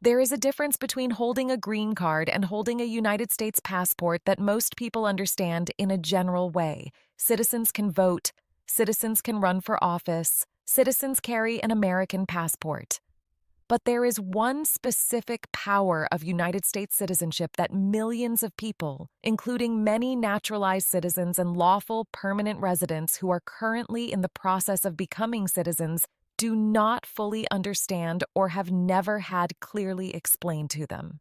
There is a difference between holding a green card and holding a United States passport that most people understand in a general way. Citizens can vote, citizens can run for office, citizens carry an American passport. But there is one specific power of United States citizenship that millions of people, including many naturalized citizens and lawful permanent residents who are currently in the process of becoming citizens, do not fully understand or have never had clearly explained to them.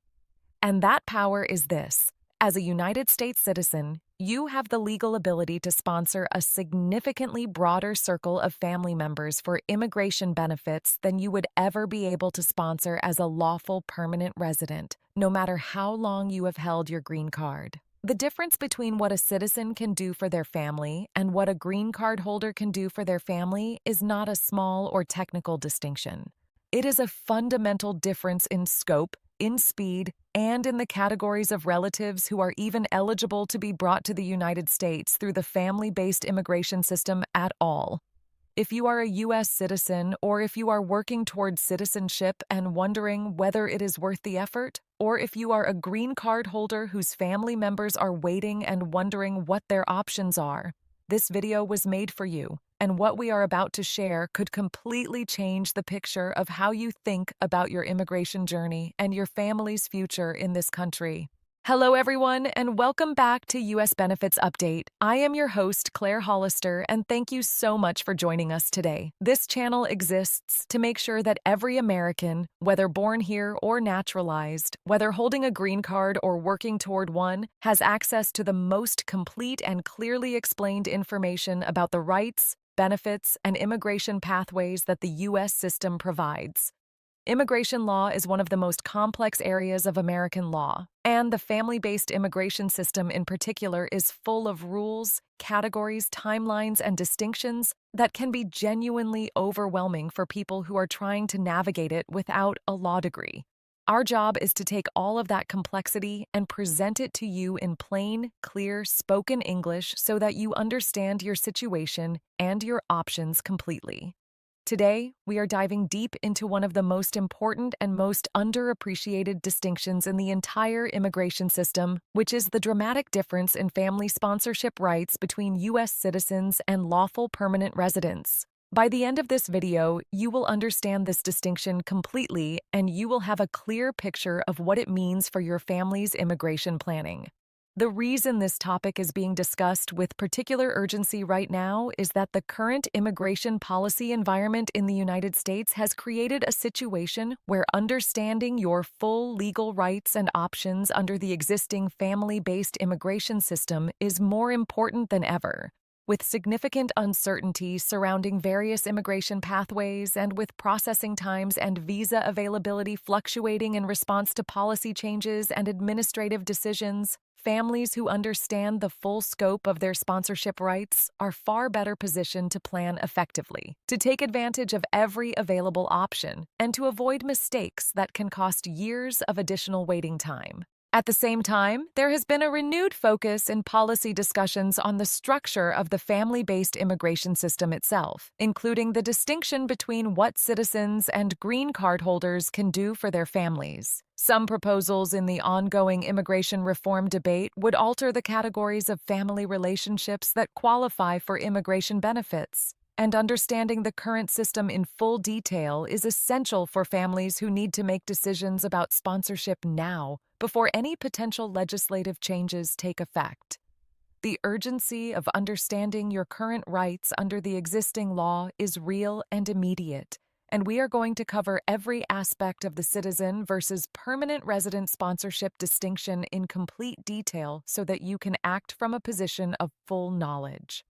And that power is this: as a United States citizen, you have the legal ability to sponsor a significantly broader circle of family members for immigration benefits than you would ever be able to sponsor as a lawful permanent resident, no matter how long you have held your green card. The difference between what a citizen can do for their family and what a green card holder can do for their family is not a small or technical distinction. It is a fundamental difference in scope, in speed, and in the categories of relatives who are even eligible to be brought to the United States through the family-based immigration system at all. If you are a U.S. citizen, or if you are working towards citizenship and wondering whether it is worth the effort, or if you are a green card holder whose family members are waiting and wondering what their options are, this video was made for you, and what we are about to share could completely change the picture of how you think about your immigration journey and your family's future in this country. Hello, everyone, and welcome back to U.S. Benefits Update. I am your host, Claire Hollister, and thank you so much for joining us today. This channel exists to make sure that every American, whether born here or naturalized, whether holding a green card or working toward one, has access to the most complete and clearly explained information about the rights, benefits, and immigration pathways that the U.S. system provides. Immigration law is one of the most complex areas of American law, and the family-based immigration system in particular is full of rules, categories, timelines, and distinctions that can be genuinely overwhelming for people who are trying to navigate it without a law degree. Our job is to take all of that complexity and present it to you in plain, clear, spoken English so that you understand your situation and your options completely. Today, we are diving deep into one of the most important and most underappreciated distinctions in the entire immigration system, which is the dramatic difference in family sponsorship rights between U.S. citizens and lawful permanent residents. By the end of this video, you will understand this distinction completely, and you will have a clear picture of what it means for your family's immigration planning. The reason this topic is being discussed with particular urgency right now is that the current immigration policy environment in the United States has created a situation where understanding your full legal rights and options under the existing family-based immigration system is more important than ever. With significant uncertainty surrounding various immigration pathways and with processing times and visa availability fluctuating in response to policy changes and administrative decisions, families who understand the full scope of their sponsorship rights are far better positioned to plan effectively, to take advantage of every available option, and to avoid mistakes that can cost years of additional waiting time. At the same time, there has been a renewed focus in policy discussions on the structure of the family-based immigration system itself, including the distinction between what citizens and green card holders can do for their families. Some proposals in the ongoing immigration reform debate would alter the categories of family relationships that qualify for immigration benefits. And understanding the current system in full detail is essential for families who need to make decisions about sponsorship now, before any potential legislative changes take effect. The urgency of understanding your current rights under the existing law is real and immediate, and we are going to cover every aspect of the citizen versus permanent resident sponsorship distinction in complete detail so that you can act from a position of full knowledge.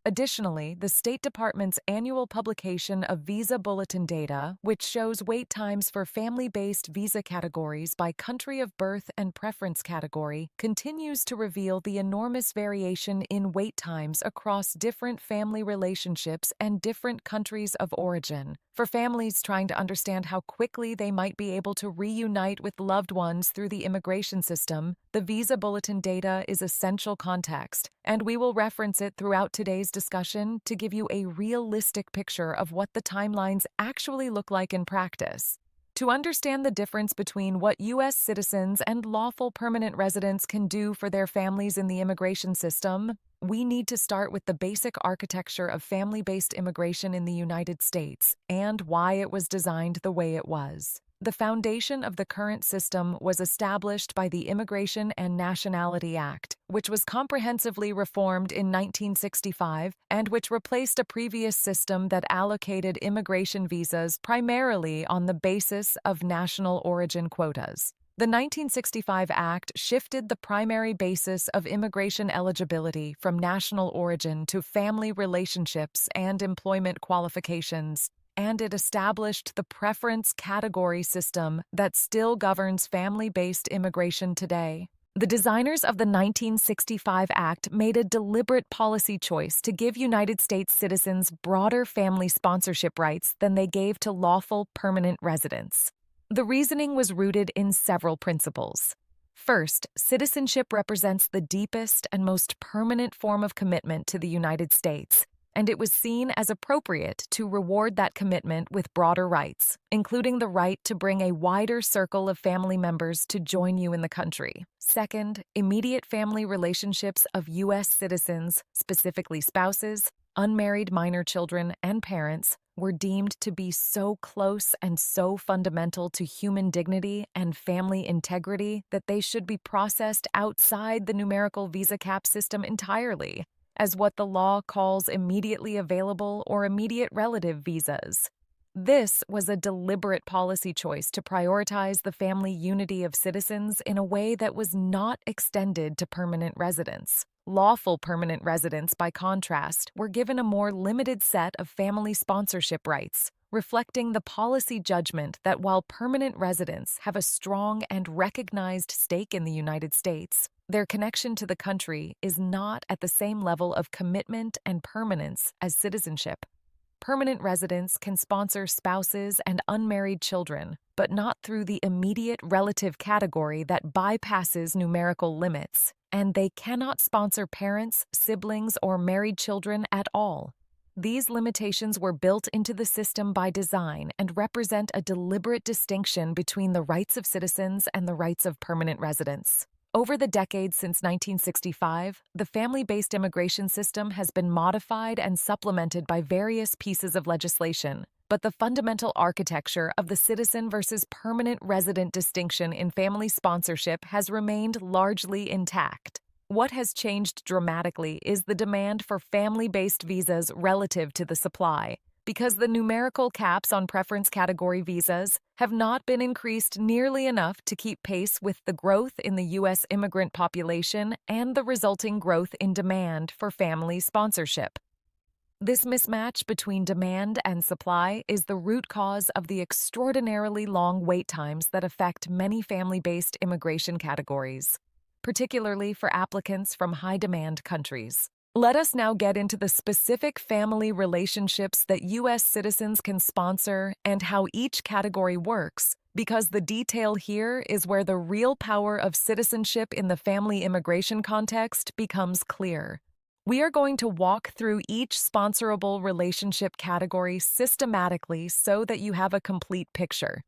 Additionally, the State Department's annual publication of Visa Bulletin data, which shows wait times for family-based visa categories by country of birth and preference category, continues to reveal the enormous variation in wait times across different family relationships and different countries of origin. For families trying to understand how quickly they might be able to reunite with loved ones through the immigration system, the Visa Bulletin data is essential context, and we will reference it throughout today's discussion to give you a realistic picture of what the timelines actually look like in practice. To understand the difference between what U.S. citizens and lawful permanent residents can do for their families in the immigration system, we need to start with the basic architecture of family-based immigration in the United States and why it was designed the way it was. The foundation of the current system was established by the Immigration and Nationality Act, which was comprehensively reformed in 1965 and which replaced a previous system that allocated immigration visas primarily on the basis of national origin quotas. The 1965 Act shifted the primary basis of immigration eligibility from national origin to family relationships and employment qualifications, and it established the preference category system that still governs family-based immigration today. The designers of the 1965 Act made a deliberate policy choice to give United States citizens broader family sponsorship rights than they gave to lawful permanent residents. The reasoning was rooted in several principles. First, citizenship represents the deepest and most permanent form of commitment to the United States, and it was seen as appropriate to reward that commitment with broader rights, including the right to bring a wider circle of family members to join you in the country. Second, immediate family relationships of U.S. citizens, specifically spouses, unmarried minor children, and parents, were deemed to be so close and so fundamental to human dignity and family integrity that they should be processed outside the numerical visa cap system entirely, as what the law calls immediately available or immediate relative visas. This was a deliberate policy choice to prioritize the family unity of citizens in a way that was not extended to permanent residents. Lawful permanent residents, by contrast, were given a more limited set of family sponsorship rights, reflecting the policy judgment that while permanent residents have a strong and recognized stake in the United States, their connection to the country is not at the same level of commitment and permanence as citizenship. Permanent residents can sponsor spouses and unmarried children, but not through the immediate relative category that bypasses numerical limits, and they cannot sponsor parents, siblings, or married children at all. These limitations were built into the system by design and represent a deliberate distinction between the rights of citizens and the rights of permanent residents. Over the decades since 1965, the family-based immigration system has been modified and supplemented by various pieces of legislation, but the fundamental architecture of the citizen versus permanent resident distinction in family sponsorship has remained largely intact. What has changed dramatically is the demand for family-based visas relative to the supply, because the numerical caps on preference category visas have not been increased nearly enough to keep pace with the growth in the U.S. immigrant population and the resulting growth in demand for family sponsorship. This mismatch between demand and supply is the root cause of the extraordinarily long wait times that affect many family-based immigration categories, particularly for applicants from high-demand countries. Let us now get into the specific family relationships that U.S. citizens can sponsor and how each category works, because the detail here is where the real power of citizenship in the family immigration context becomes clear. We are going to walk through each sponsorable relationship category systematically so that you have a complete picture.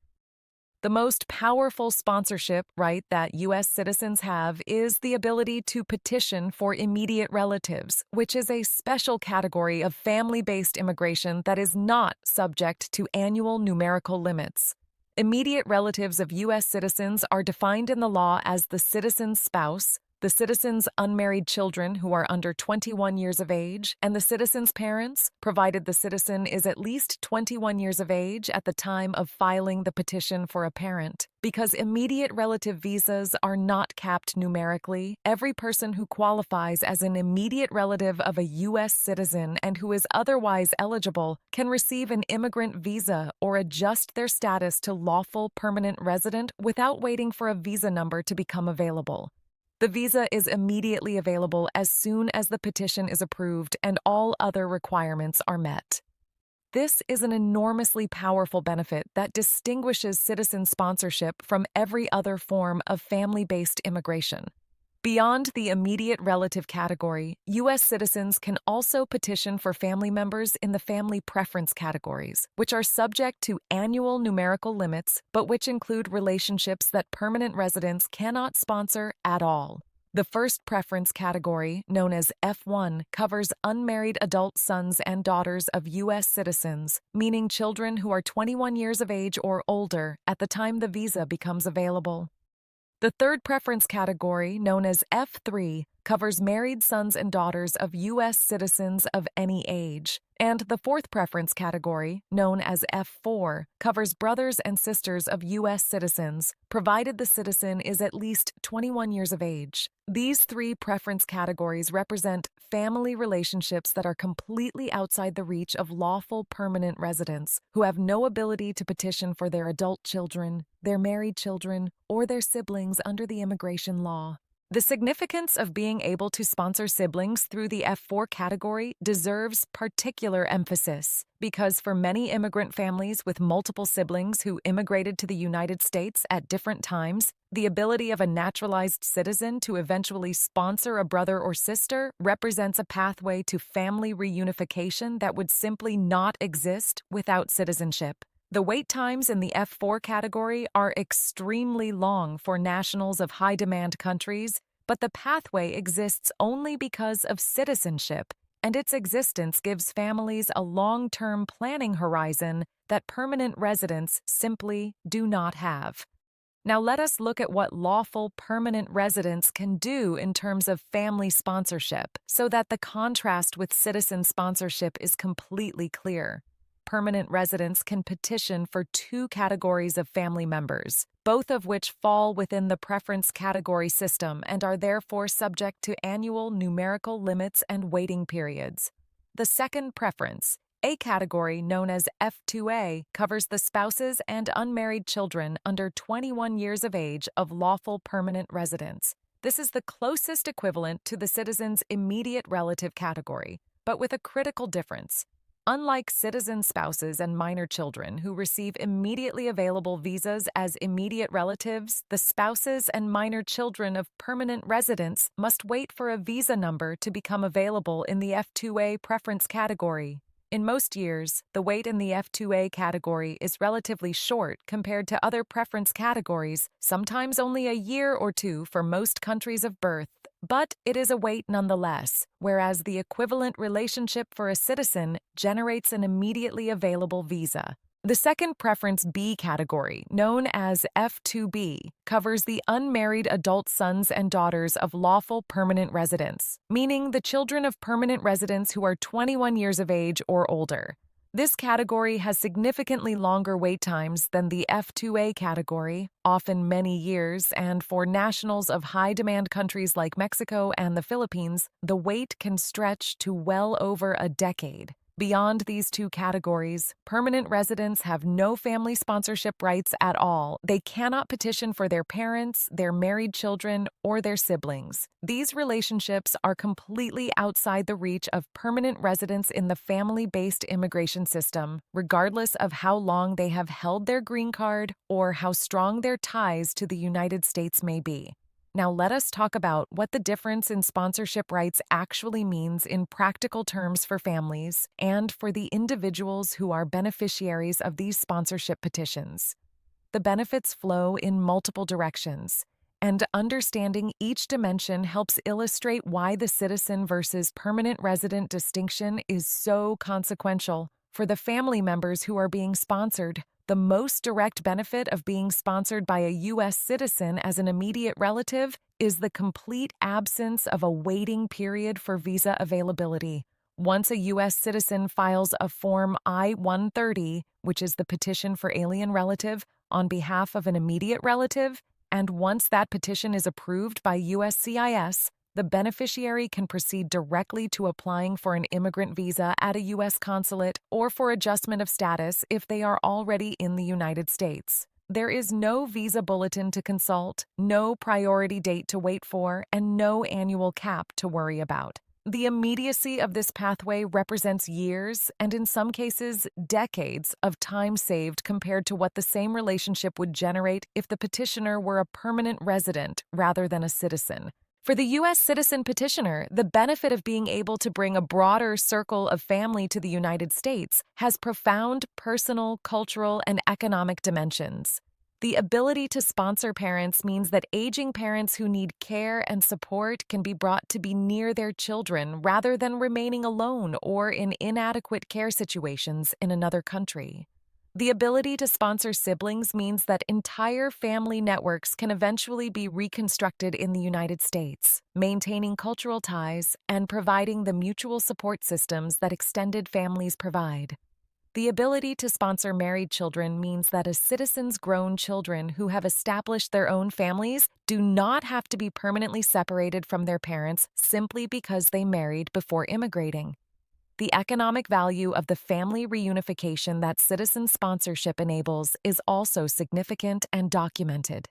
The most powerful sponsorship right that U.S. citizens have is the ability to petition for immediate relatives, which is a special category of family-based immigration that is not subject to annual numerical limits. Immediate relatives of U.S. citizens are defined in the law as the citizen's spouse, the citizen's unmarried children who are under 21 years of age, and the citizen's parents, provided the citizen is at least 21 years of age at the time of filing the petition for a parent. Because immediate relative visas are not capped numerically, every person who qualifies as an immediate relative of a U.S. citizen and who is otherwise eligible can receive an immigrant visa or adjust their status to lawful permanent resident without waiting for a visa number to become available. The visa is immediately available as soon as the petition is approved and all other requirements are met. This is an enormously powerful benefit that distinguishes citizen sponsorship from every other form of family-based immigration. Beyond the immediate relative category, U.S. citizens can also petition for family members in the family preference categories, which are subject to annual numerical limits, but which include relationships that permanent residents cannot sponsor at all. The first preference category, known as F1, covers unmarried adult sons and daughters of U.S. citizens, meaning children who are 21 years of age or older at the time the visa becomes available. The third preference category, known as F3, covers married sons and daughters of U.S. citizens of any age. And the fourth preference category, known as F4, covers brothers and sisters of U.S. citizens, provided the citizen is at least 21 years of age. These three preference categories represent family relationships that are completely outside the reach of lawful permanent residents who have no ability to petition for their adult children, their married children, or their siblings under the immigration law. The significance of being able to sponsor siblings through the F4 category deserves particular emphasis because for many immigrant families with multiple siblings who immigrated to the United States at different times, the ability of a naturalized citizen to eventually sponsor a brother or sister represents a pathway to family reunification that would simply not exist without citizenship. The wait times in the F4 category are extremely long for nationals of high-demand countries, but the pathway exists only because of citizenship, and its existence gives families a long-term planning horizon that permanent residents simply do not have. Now let us look at what lawful permanent residents can do in terms of family sponsorship so that the contrast with citizen sponsorship is completely clear. Permanent residents can petition for two categories of family members, both of which fall within the preference category system and are therefore subject to annual numerical limits and waiting periods. The second preference, A category known as F2A, covers the spouses and unmarried children under 21 years of age of lawful permanent residents. This is the closest equivalent to the citizen's immediate relative category, but with a critical difference. Unlike citizen spouses and minor children who receive immediately available visas as immediate relatives, the spouses and minor children of permanent residents must wait for a visa number to become available in the F2A preference category. In most years, the wait in the F2A category is relatively short compared to other preference categories, sometimes only a year or two for most countries of birth. But it is a wait nonetheless, whereas the equivalent relationship for a citizen generates an immediately available visa. The second preference B category, known as F2B, covers the unmarried adult sons and daughters of lawful permanent residents, meaning the children of permanent residents who are 21 years of age or older. This category has significantly longer wait times than the F2A category, often many years, and for nationals of high-demand countries like Mexico and the Philippines, the wait can stretch to well over a decade. Beyond these two categories, permanent residents have no family sponsorship rights at all. They cannot petition for their parents, their married children, or their siblings. These relationships are completely outside the reach of permanent residents in the family-based immigration system, regardless of how long they have held their green card or how strong their ties to the United States may be. Now let us talk about what the difference in sponsorship rights actually means in practical terms for families and for the individuals who are beneficiaries of these sponsorship petitions. The benefits flow in multiple directions, and understanding each dimension helps illustrate why the citizen versus permanent resident distinction is so consequential. For the family members who are being sponsored, the most direct benefit of being sponsored by a U.S. citizen as an immediate relative is the complete absence of a waiting period for visa availability. Once a U.S. citizen files a Form I-130, which is the petition for alien relative, on behalf of an immediate relative, and once that petition is approved by USCIS, the beneficiary can proceed directly to applying for an immigrant visa at a U.S. consulate or for adjustment of status if they are already in the United States. There is no visa bulletin to consult, no priority date to wait for, and no annual cap to worry about. The immediacy of this pathway represents years, and in some cases, decades of time saved compared to what the same relationship would generate if the petitioner were a permanent resident rather than a citizen. For the U.S. citizen petitioner, the benefit of being able to bring a broader circle of family to the United States has profound personal, cultural, and economic dimensions. The ability to sponsor parents means that aging parents who need care and support can be brought to be near their children rather than remaining alone or in inadequate care situations in another country. The ability to sponsor siblings means that entire family networks can eventually be reconstructed in the United States, maintaining cultural ties and providing the mutual support systems that extended families provide. The ability to sponsor married children means that a citizen's grown children who have established their own families do not have to be permanently separated from their parents simply because they married before immigrating. The economic value of the family reunification that citizen sponsorship enables is also significant and documented.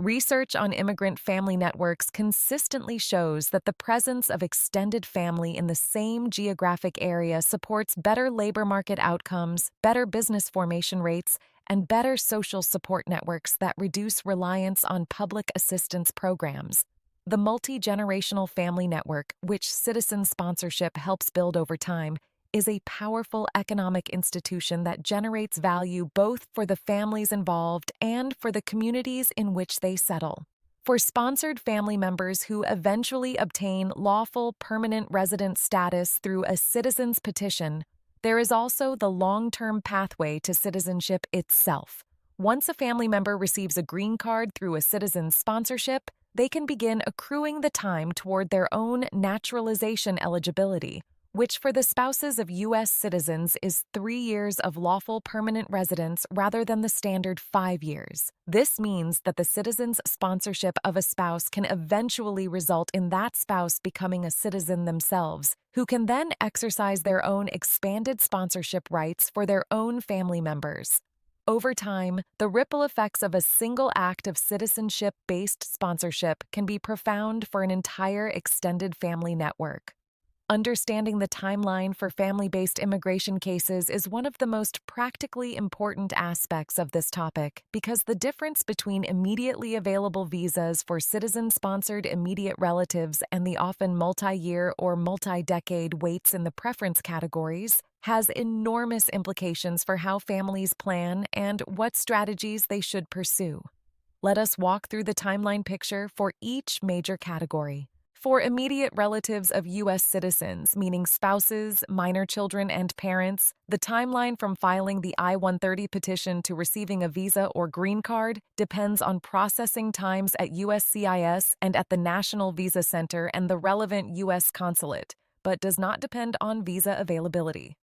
Research on immigrant family networks consistently shows that the presence of extended family in the same geographic area supports better labor market outcomes, better business formation rates, and better social support networks that reduce reliance on public assistance programs. The multi-generational family network, which citizen sponsorship helps build over time, is a powerful economic institution that generates value both for the families involved and for the communities in which they settle. For sponsored family members who eventually obtain lawful permanent resident status through a citizen's petition, there is also the long-term pathway to citizenship itself. Once a family member receives a green card through a citizen's sponsorship, they can begin accruing the time toward their own naturalization eligibility, which for the spouses of U.S. citizens is 3 years of lawful permanent residence rather than the standard 5 years. This means that the citizen's sponsorship of a spouse can eventually result in that spouse becoming a citizen themselves, who can then exercise their own expanded sponsorship rights for their own family members. Over time, the ripple effects of a single act of citizenship-based sponsorship can be profound for an entire extended family network. Understanding the timeline for family-based immigration cases is one of the most practically important aspects of this topic because the difference between immediately available visas for citizen-sponsored immediate relatives and the often multi-year or multi-decade waits in the preference categories has enormous implications for how families plan and what strategies they should pursue. Let us walk through the timeline picture for each major category. For immediate relatives of U.S. citizens, meaning spouses, minor children, and parents, the timeline from filing the I-130 petition to receiving a visa or green card depends on processing times at USCIS and at the National Visa Center and the relevant U.S. consulate, but does not depend on visa availability.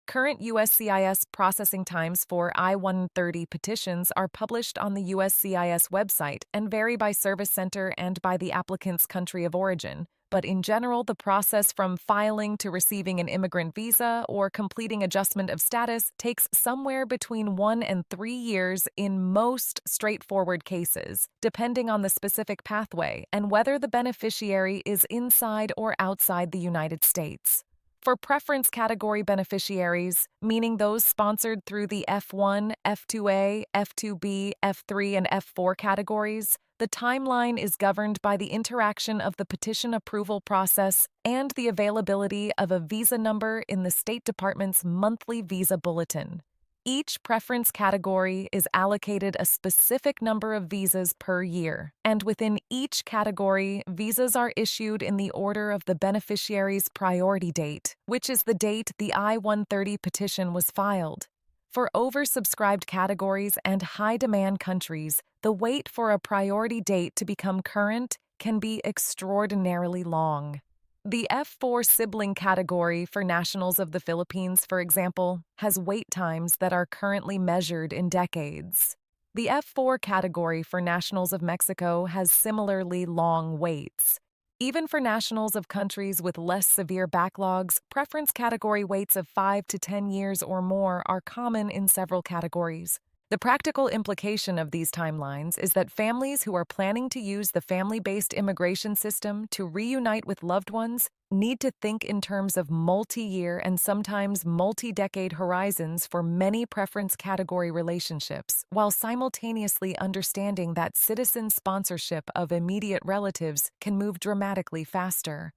Current USCIS processing times for I-130 petitions are published on the USCIS website and vary by service center and by the applicant's country of origin, but in general, the process from filing to receiving an immigrant visa or completing adjustment of status takes somewhere between 1 and 3 years in most straightforward cases, depending on the specific pathway and whether the beneficiary is inside or outside the United States. For preference category beneficiaries, meaning those sponsored through the F1, F2A, F2B, F3, and F4 categories, the timeline is governed by the interaction of the petition approval process and the availability of a visa number in the State Department's monthly Visa Bulletin. Each preference category is allocated a specific number of visas per year, and within each category, visas are issued in the order of the beneficiary's priority date, which is the date the I-130 petition was filed. For oversubscribed categories and high-demand countries, the wait for a priority date to become current can be extraordinarily long. The F4 sibling category for nationals of the Philippines, for example, has wait times that are currently measured in decades. The F4 category for nationals of Mexico has similarly long waits. Even for nationals of countries with less severe backlogs, preference category waits of 5 to 10 years or more are common in several categories. The practical implication of these timelines is that families who are planning to use the family-based immigration system to reunite with loved ones need to think in terms of multi-year and sometimes multi-decade horizons for many preference category relationships, while simultaneously understanding that citizen sponsorship of immediate relatives can move dramatically faster.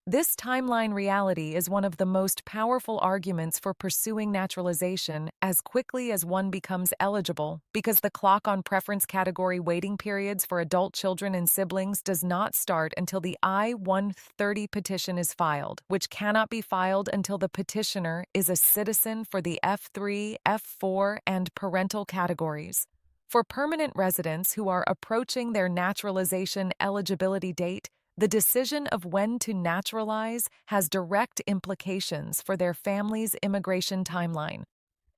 This timeline reality is one of the most powerful arguments for pursuing naturalization as quickly as one becomes eligible, because the clock on preference category waiting periods for adult children and siblings does not start until the I-130 petition is filed, which cannot be filed until the petitioner is a citizen for the F3, F4, and parental categories. For permanent residents who are approaching their naturalization eligibility date, the decision of when to naturalize has direct implications for their family's immigration timeline.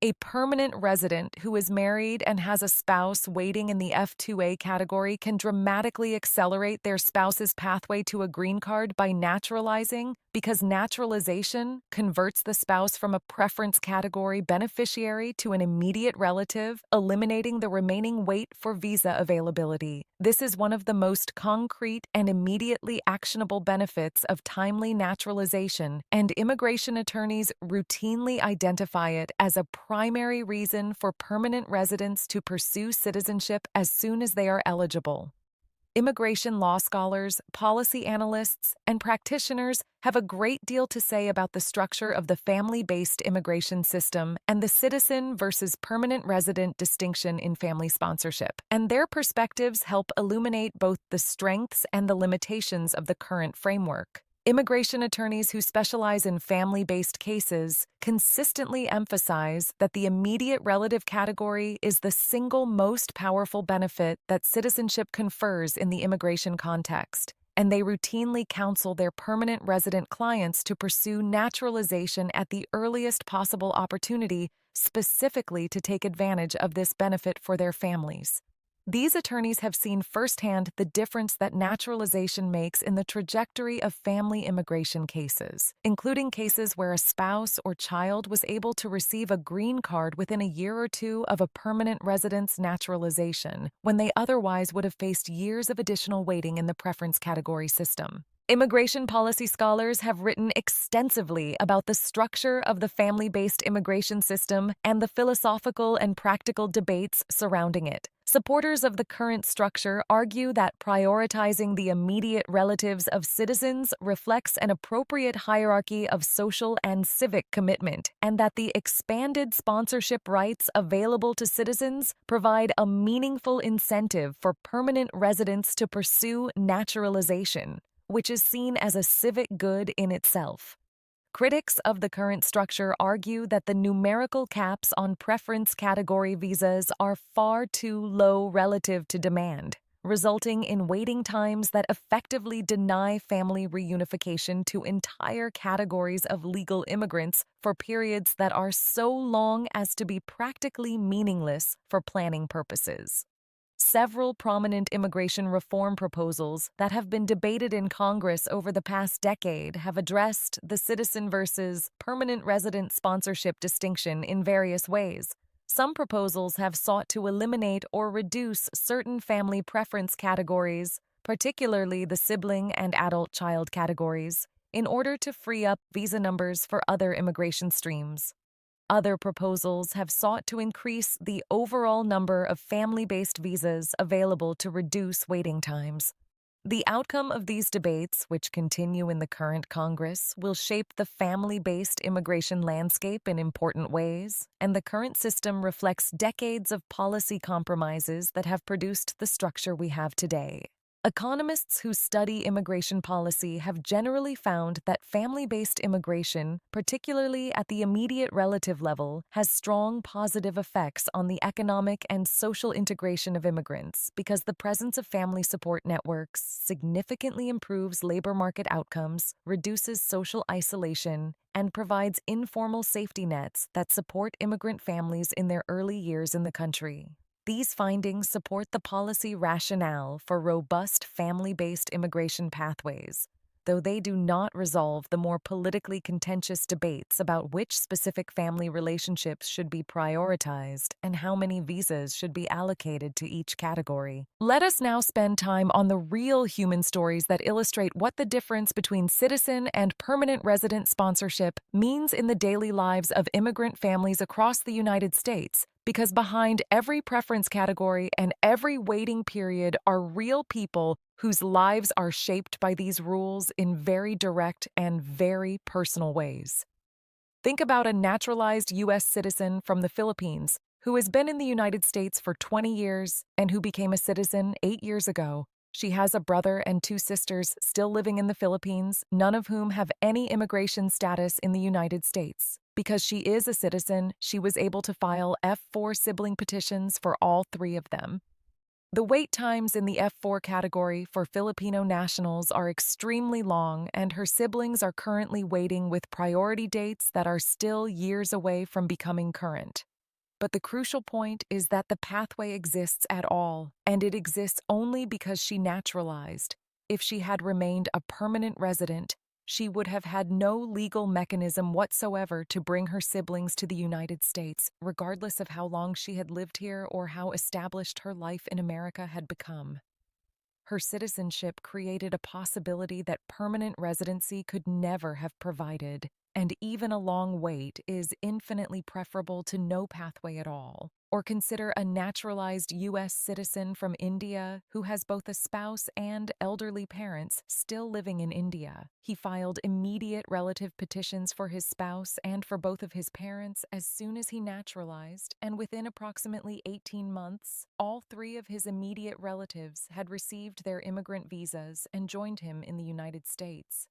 A permanent resident who is married and has a spouse waiting in the F2A category can dramatically accelerate their spouse's pathway to a green card by naturalizing, because naturalization converts the spouse from a preference category beneficiary to an immediate relative, eliminating the remaining wait for visa availability. This is one of the most concrete and immediately actionable benefits of timely naturalization, and immigration attorneys routinely identify it as a primary reason for permanent residents to pursue citizenship as soon as they are eligible. Immigration law scholars, policy analysts, and practitioners have a great deal to say about the structure of the family-based immigration system and the citizen versus permanent resident distinction in family sponsorship, and their perspectives help illuminate both the strengths and the limitations of the current framework. Immigration attorneys who specialize in family-based cases consistently emphasize that the immediate relative category is the single most powerful benefit that citizenship confers in the immigration context, and they routinely counsel their permanent resident clients to pursue naturalization at the earliest possible opportunity, specifically to take advantage of this benefit for their families. These attorneys have seen firsthand the difference that naturalization makes in the trajectory of family immigration cases, including cases where a spouse or child was able to receive a green card within a year or two of a permanent resident's naturalization, when they otherwise would have faced years of additional waiting in the preference category system. Immigration policy scholars have written extensively about the structure of the family-based immigration system and the philosophical and practical debates surrounding it. Supporters of the current structure argue that prioritizing the immediate relatives of citizens reflects an appropriate hierarchy of social and civic commitment, and that the expanded sponsorship rights available to citizens provide a meaningful incentive for permanent residents to pursue naturalization, which is seen as a civic good in itself. Critics of the current structure argue that the numerical caps on preference category visas are far too low relative to demand, resulting in waiting times that effectively deny family reunification to entire categories of legal immigrants for periods that are so long as to be practically meaningless for planning purposes. Several prominent immigration reform proposals that have been debated in Congress over the past decade have addressed the citizen versus permanent resident sponsorship distinction in various ways. Some proposals have sought to eliminate or reduce certain family preference categories, particularly the sibling and adult child categories, in order to free up visa numbers for other immigration streams. Other proposals have sought to increase the overall number of family-based visas available to reduce waiting times. The outcome of these debates, which continue in the current Congress, will shape the family-based immigration landscape in important ways, and the current system reflects decades of policy compromises that have produced the structure we have today. Economists who study immigration policy have generally found that family-based immigration, particularly at the immediate relative level, has strong positive effects on the economic and social integration of immigrants, because the presence of family support networks significantly improves labor market outcomes, reduces social isolation, and provides informal safety nets that support immigrant families in their early years in the country. These findings support the policy rationale for robust family-based immigration pathways. The though they do not resolve the more politically contentious debates about which specific family relationships should be prioritized and how many visas should be allocated to each category. Let us now spend time on the real human stories that illustrate what the difference between citizen and permanent resident sponsorship means in the daily lives of immigrant families across the United States, because behind every preference category and every waiting period are real people whose lives are shaped by these rules in very direct and very personal ways. Think about a naturalized U.S. citizen from the Philippines who has been in the United States for 20 years and who became a citizen 8 years ago. She has a brother and 2 sisters still living in the Philippines, none of whom have any immigration status in the United States. Because she is a citizen, she was able to file F4 sibling petitions for all 3 of them. The wait times in the F4 category for Filipino nationals are extremely long, and her siblings are currently waiting with priority dates that are still years away from becoming current. But the crucial point is that the pathway exists at all, and it exists only because she naturalized. If she had remained a permanent resident, she would have had no legal mechanism whatsoever to bring her siblings to the United States, regardless of how long she had lived here or how established her life in America had become. Her citizenship created a possibility that permanent residency could never have provided, and even a long wait is infinitely preferable to no pathway at all. Or consider a naturalized U.S. citizen from India who has both a spouse and elderly parents still living in India. He filed immediate relative petitions for his spouse and for both of his parents as soon as he naturalized, and within approximately 18 months, all 3 of his immediate relatives had received their immigrant visas and joined him in the United States.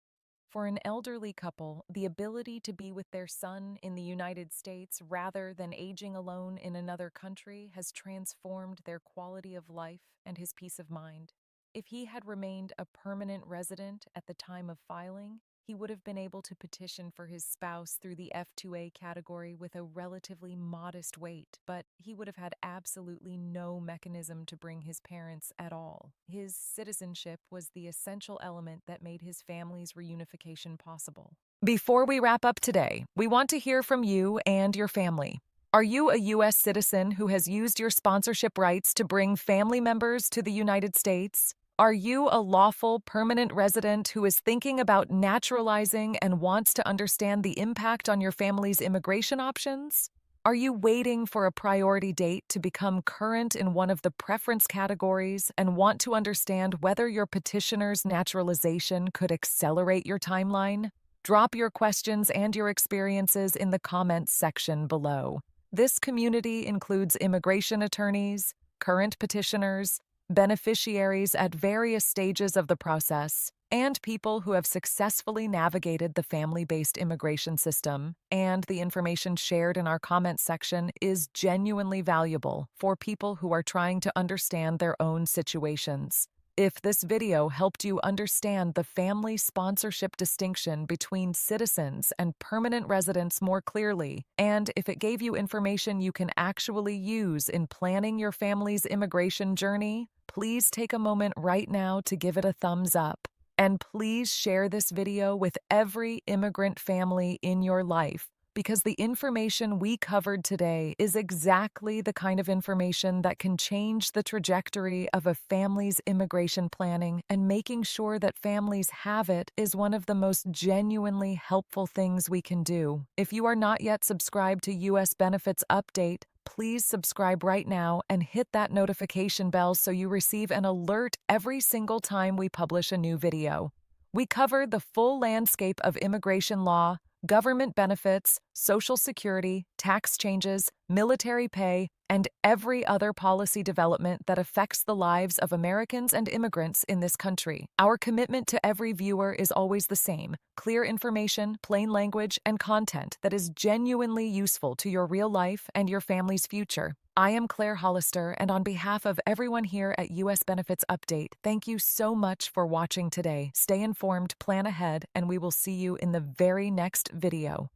For an elderly couple, the ability to be with their son in the United States rather than aging alone in another country has transformed their quality of life and his peace of mind. If he had remained a permanent resident at the time of filing, he would have been able to petition for his spouse through the F2A category with a relatively modest wait, but he would have had absolutely no mechanism to bring his parents at all. His citizenship was the essential element that made his family's reunification possible. Before we wrap up today, we want to hear from you and your family. Are you a U.S. citizen who has used your sponsorship rights to bring family members to the United States? Are you a lawful permanent resident who is thinking about naturalizing and wants to understand the impact on your family's immigration options? Are you waiting for a priority date to become current in one of the preference categories and want to understand whether your petitioner's naturalization could accelerate your timeline? Drop your questions and your experiences in the comments section below. This community includes immigration attorneys, current petitioners, beneficiaries at various stages of the process, and people who have successfully navigated the family-based immigration system, and the information shared in our comments section is genuinely valuable for people who are trying to understand their own situations. If this video helped you understand the family sponsorship distinction between citizens and permanent residents more clearly, and if it gave you information you can actually use in planning your family's immigration journey, please take a moment right now to give it a thumbs up. And please share this video with every immigrant family in your life, because the information we covered today is exactly the kind of information that can change the trajectory of a family's immigration planning, and making sure that families have it is one of the most genuinely helpful things we can do. If you are not yet subscribed to U.S. Benefits Update, please subscribe right now and hit that notification bell so you receive an alert every single time we publish a new video. We cover the full landscape of immigration law, government benefits, Social Security, tax changes, military pay, and every other policy development that affects the lives of Americans and immigrants in this country. Our commitment to every viewer is always the same: clear information, plain language, and content that is genuinely useful to your real life and your family's future. I am Claire Hollister, and on behalf of everyone here at U.S. Benefits Update, thank you so much for watching today. Stay informed, plan ahead, and we will see you in the very next video.